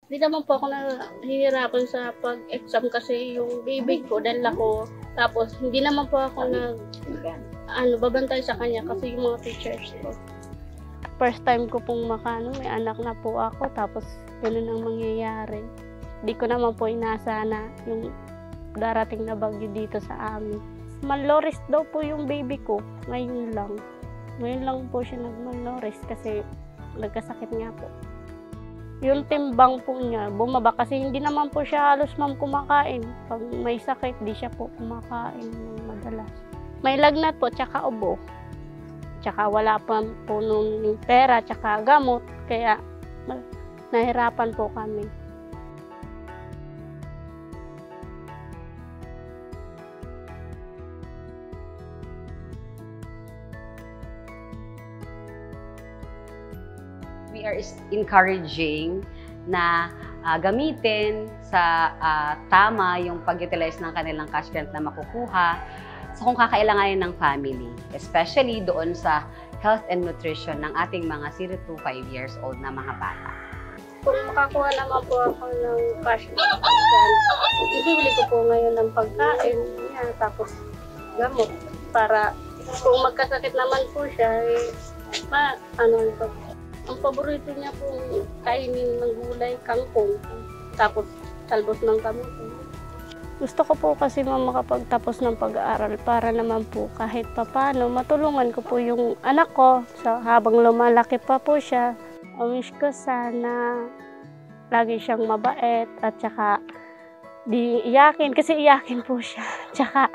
Hindi naman po ako nahihirapan sa pag-exam kasi yung baby ko, dahil ako, tapos hindi naman po ako babantay sa kanya kasi yung mga teachers ko. First time ko pong may anak na po ako, tapos ganun ang mangyayari. Hindi ko naman po inasa na yung darating na bagyo dito sa amin. Malnourished daw po yung baby ko, ngayon lang. Ngayon lang po siya nag-malnourished kasi nagkasakit nga po. Yung timbang po niya, bumaba kasi hindi naman po siya halos kumakain. Pag may sakit, di siya po kumakain madalas. May lagnat po, tsaka ubo. Tsaka wala pa po nung pera, tsaka gamot. Kaya nahirapan po kami. We are encouraging na gamitin sa tama yung pag-utilize ng kanilang cash grant na makukuha sa kung kakailanganin ng family, especially doon sa health and nutrition ng ating mga 0 to 5 years old na mga bata. Kung makakuha naman po ako ng cash grant, ibibili ko po ngayon ng pagkain, tapos gamot, para kung magkasakit naman po siya, ang paborito niya po kainin ng gulay, kangkong, tapos talbos ng kamote. Gusto ko po kasi makapagtapos ng pag-aaral para naman po kahit papano matulungan ko po yung anak ko habang lumalaki pa po siya. Wish ko sana lagi siyang mabait at saka di iyakin kasi iyakin po siya. Tsaka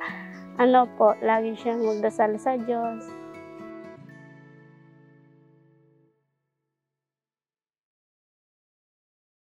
lagi siyang magdasal sa Diyos.